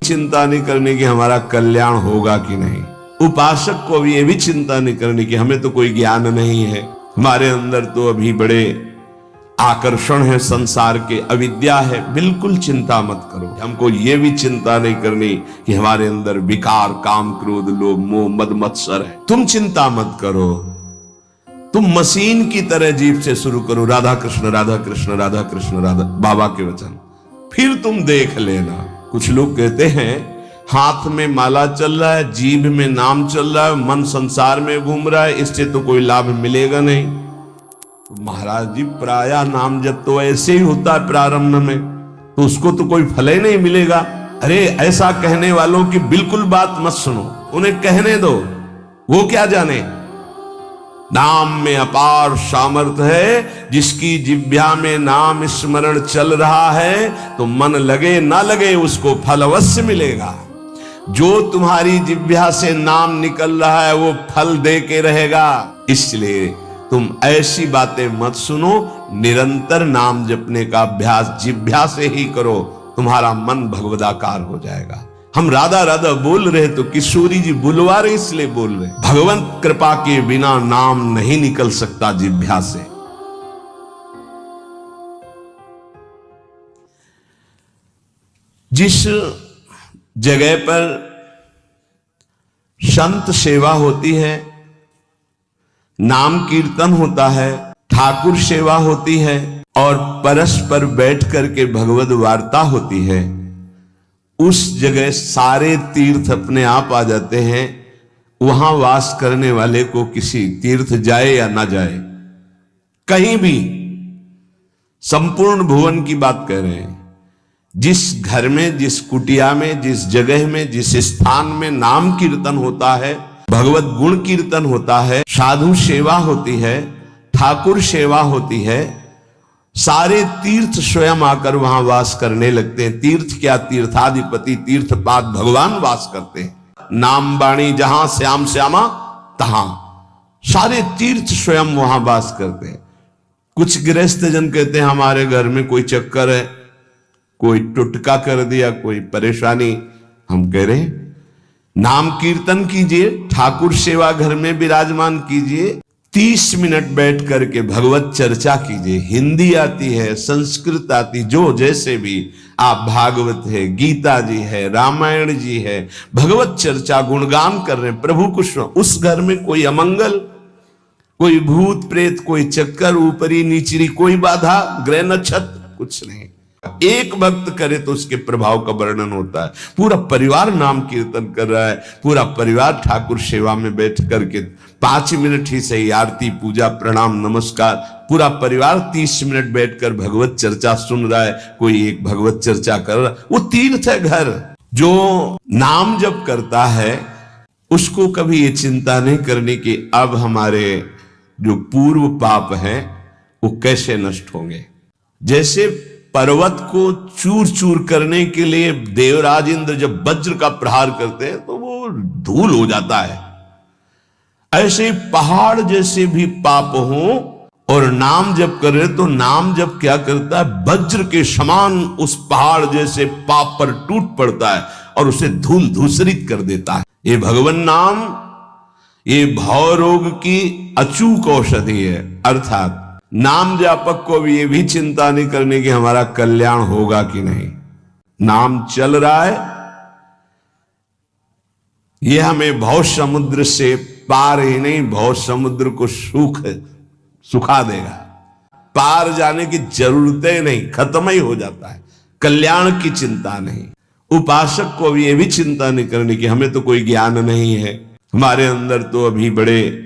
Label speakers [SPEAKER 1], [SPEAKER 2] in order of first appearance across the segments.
[SPEAKER 1] चिंता नहीं करनी कि हमारा कल्याण होगा कि नहीं। उपासक को भी ये भी चिंता नहीं करनी कि हमें तो कोई ज्ञान नहीं है, हमारे अंदर तो अभी बड़े आकर्षण है संसार के, अविद्या है। बिल्कुल चिंता मत करो। हमको ये भी चिंता नहीं करनी कि हमारे अंदर विकार, काम, क्रोध, लोभ, मोह, मद, मत्सर है। तुम चिंता मत करो। तुम मशीन की तरह जीव से शुरू करो, राधा कृष्ण राधा कृष्ण राधा कृष्ण राधा, बाबा के वचन। फिर तुम देख लेना। कुछ लोग कहते हैं हाथ में माला चल रहा है, जीभ में नाम चल रहा है, मन संसार में घूम रहा है, इससे तो कोई लाभ मिलेगा नहीं। तो महाराज जी, प्रायः नाम जब तो ऐसे ही होता है प्रारंभ में, तो उसको तो कोई फल ही नहीं मिलेगा। अरे ऐसा कहने वालों की बिल्कुल बात मत सुनो, उन्हें कहने दो, वो क्या जाने। नाम में अपार सामर्थ्य है। जिसकी जिह्वा में नाम स्मरण चल रहा है तो मन लगे ना लगे उसको फल अवश्य मिलेगा। जो तुम्हारी जिह्वा से नाम निकल रहा है वो फल दे के रहेगा। इसलिए तुम ऐसी बातें मत सुनो, निरंतर नाम जपने का अभ्यास जिह्वा से ही करो, तुम्हारा मन भगवदाकार हो जाएगा। हम राधा राधा बोल रहे तो किशोरी जी बुलवा रहे इसलिए बोल रहे। भगवंत कृपा के बिना नाम नहीं निकल सकता जिह्वा से। जिस जगह पर संत सेवा होती है, नाम कीर्तन होता है, ठाकुर सेवा होती है और परस्पर बैठ करके भगवद वार्ता होती है, उस जगह सारे तीर्थ अपने आप आ जाते हैं। वहां वास करने वाले को किसी तीर्थ जाए या ना जाए, कहीं भी, संपूर्ण भुवन की बात कह रहे हैं। जिस घर में, जिस कुटिया में, जिस जगह में, जिस स्थान में नाम कीर्तन होता है, भगवत गुण कीर्तन होता है, साधु सेवा होती है, ठाकुर सेवा होती है, सारे तीर्थ स्वयं आकर वहां वास करने लगते हैं। तीर्थ क्या, तीर्थाधिपति तीर्थपाद भगवान वास करते हैं। नाम वाणी जहां श्याम श्यामा तहां, सारे तीर्थ स्वयं वहां वास करते हैं। कुछ गृहस्थ जन कहते हैं हमारे घर में कोई चक्कर है, कोई टुटका कर दिया, कोई परेशानी। हम कह रहे नाम कीर्तन कीजिए, ठाकुर सेवा घर में विराजमान कीजिए, 30 मिनट बैठ करके भगवत चर्चा कीजिए। हिंदी आती है, संस्कृत आती, जो जैसे भी आप, भागवत है, गीता जी है, रामायण जी है, भगवत चर्चा गुणगान कर रहे हैं प्रभु कुछ। उस घर में कोई अमंगल, कोई भूत प्रेत, कोई चक्कर, ऊपरी नीचरी कोई बाधा, ग्रह नक्षत्र कुछ नहीं। एक भक्त करे तो उसके प्रभाव का वर्णन होता है। पूरा परिवार नाम कीर्तन कर रहा है, पूरा परिवार ठाकुर सेवा में बैठ करके 5 मिनट ही सही, आरती, पूजा, प्रणाम, नमस्कार, पूरा परिवार 30 मिनट बैठकर भगवत चर्चा सुन रहा है। कोई एक भगवत चर्चा कर रहा है, वो तीर्थ है घर। जो नाम जप करता है उसको कभी ये चिंता नहीं करनी कि अब हमारे जो पूर्व पाप हैं वो कैसे नष्ट होंगे। जैसे पर्वत को चूर चूर करने के लिए देवराज इंद्र जब वज्र का प्रहार करते हैं तो वो धूल हो जाता है, ऐसे पहाड़ जैसे भी पाप हो और नाम जप कर रहे तो नाम जप क्या करता है, वज्र के समान उस पहाड़ जैसे पाप पर टूट पड़ता है और उसे धूल धूसरित कर देता है। ये भगवान नाम, ये भव रोग की अचूक औषधि है। अर्थात नाम जापक को भी ये भी चिंता नहीं करनी कि हमारा कल्याण होगा कि नहीं। नाम चल रहा है, ये हमें भव समुद्र से पार ही नहीं, भव समुद्र को सुखा देगा। पार जाने की जरूरत ही नहीं, खत्म ही हो जाता है। कल्याण की चिंता नहीं। उपासक को भी ये भी चिंता नहीं करनी कि हमें तो कोई ज्ञान नहीं है, हमारे अंदर तो अभी बड़े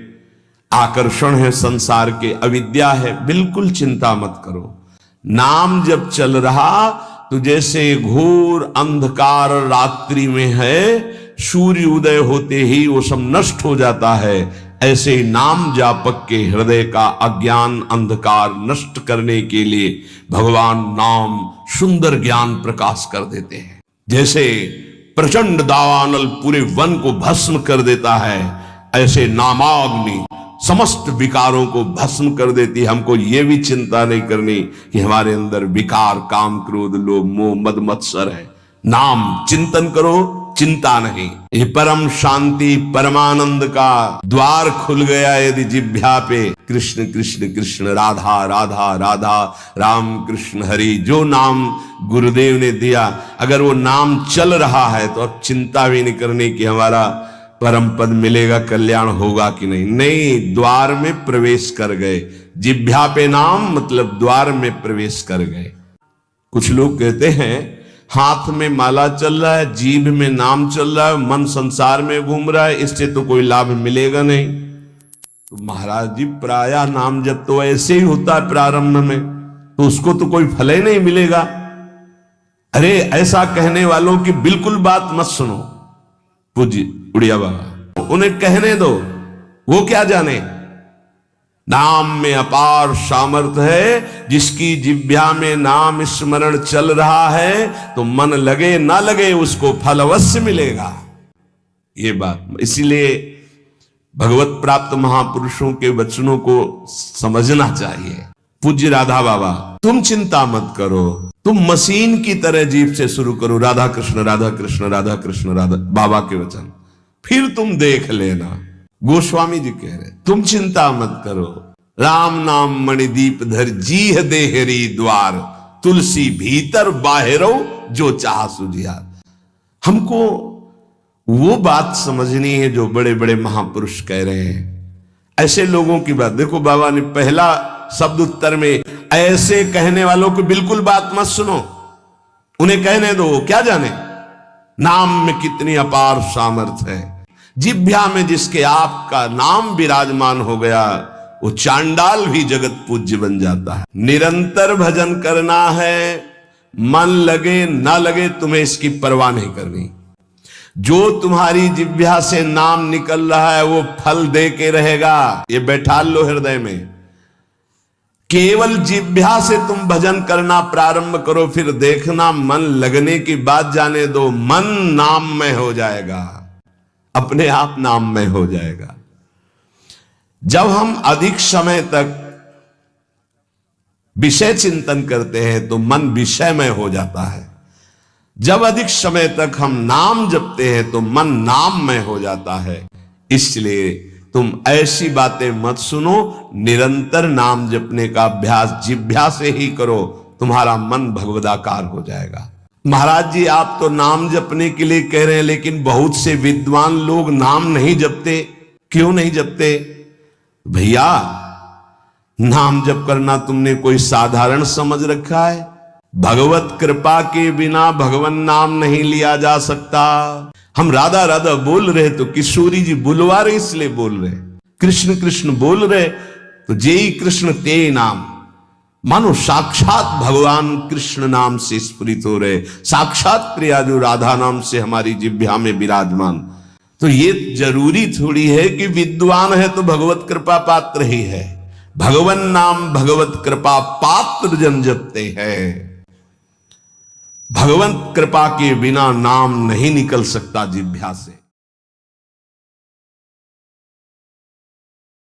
[SPEAKER 1] आकर्षण है संसार के, अविद्या है। बिल्कुल चिंता मत करो। नाम जब चल रहा तो जैसे घोर अंधकार रात्रि में है, सूर्य उदय होते ही वो सब नष्ट हो जाता है, ऐसे ही नाम जापक के हृदय का अज्ञान अंधकार नष्ट करने के लिए भगवान नाम सुंदर ज्ञान प्रकाश कर देते हैं। जैसे प्रचंड दावानल पूरे वन को भस्म कर देता है, ऐसे नामाग्नि समस्त विकारों को भस्म कर देती है। हमको ये भी चिंता नहीं करनी कि हमारे अंदर विकार, काम, क्रोध, लोभ, मोह, मद, मत्सर है। नाम चिंतन करो, चिंता नहीं। ये परम शांति परमानंद का द्वार खुल गया यदि जिह्वा पे कृष्ण कृष्ण कृष्ण राधा राधा राधा राम कृष्ण हरि, जो नाम गुरुदेव ने दिया, अगर वो नाम चल रहा है तो अब चिंता भी नहीं करनी कि हमारा परम पद मिलेगा, कल्याण होगा कि नहीं। नहीं, द्वार में प्रवेश कर गए। जिह्वा पे नाम मतलब द्वार में प्रवेश कर गए। कुछ लोग कहते हैं हाथ में माला चल रहा है, जीभ में नाम चल रहा है, मन संसार में घूम रहा है, इससे तो कोई लाभ मिलेगा नहीं। तो महाराज जी, प्रायः नाम जब तो ऐसे ही होता है प्रारंभ में, तो उसको तो कोई फल ही नहीं मिलेगा। अरे ऐसा कहने वालों की बिल्कुल बात मत सुनो। पूज्य उड़िया बाबा, उन्हें कहने दो, वो क्या जाने। नाम में अपार सामर्थ्य है। जिसकी जिह्वा में नाम स्मरण चल रहा है तो मन लगे ना लगे उसको फल अवश्य मिलेगा। ये बात, इसीलिए भगवत प्राप्त महापुरुषों के वचनों को समझना चाहिए। पूज्य राधा बाबा, तुम चिंता मत करो, तुम मशीन की तरह जीभ से शुरू करो राधा कृष्ण राधा कृष्ण राधा कृष्ण राधा, बाबा के वचन, फिर तुम देख लेना। गोस्वामी जी कह रहे, तुम चिंता मत करो। राम नाम मणिदीप धर जीह देहरी द्वार, तुलसी भीतर बाहरो जो चाह सुझियार। हमको वो बात समझनी है जो बड़े बड़े महापुरुष कह रहे हैं। ऐसे लोगों की बात देखो, बाबा ने पहला शब्द उत्तर में, ऐसे कहने वालों की बिल्कुल बात मत सुनो, उन्हें कहने दो, क्या जाने नाम में कितनी अपार सामर्थ्य है। जिह्वा में जिसके आपका नाम विराजमान हो गया, वो चांडाल भी जगत पूज्य बन जाता है। निरंतर भजन करना है, मन लगे ना लगे तुम्हें इसकी परवाह नहीं करनी। जो तुम्हारी जिह्वा से नाम निकल रहा है वो फल दे के रहेगा, ये बैठा लो हृदय में। केवल जिह्वा से तुम भजन करना प्रारंभ करो, फिर देखना मन लगने की बात जाने दो, मन नाममय हो जाएगा, अपने आप नाममय हो जाएगा। जब हम अधिक समय तक विषय चिंतन करते हैं तो मन विषयमय हो जाता है। जब अधिक समय तक हम नाम जपते हैं तो मन नाममय हो जाता है। इसलिए तुम ऐसी बातें मत सुनो, निरंतर नाम जपने का अभ्यास जिह्वा से ही करो, तुम्हारा मन भगवदाकार हो जाएगा। महाराज जी, आप तो नाम जपने के लिए कह रहे हैं, लेकिन बहुत से विद्वान लोग नाम नहीं जपते। क्यों नहीं जपते? भैया, नाम जप करना तुमने कोई साधारण समझ रखा है? भगवत कृपा के बिना भगवान नाम नहीं लिया जा सकता। हम राधा राधा बोल रहे तो किशोरी जी बुलवा रहे, इसलिए बोल रहे। कृष्ण कृष्ण बोल रहे तो जेई कृष्ण ते नाम, मानो साक्षात भगवान कृष्ण नाम से स्फुरित हो रहे, साक्षात प्रिया जो राधा नाम से हमारी जिह्वा में विराजमान। तो ये जरूरी थोड़ी है कि विद्वान है तो भगवत कृपा पात्र ही है। भगवन नाम भगवत कृपा पात्र जन जपते हैं। भगवत कृपा के बिना नाम नहीं निकल सकता जिह्वा से।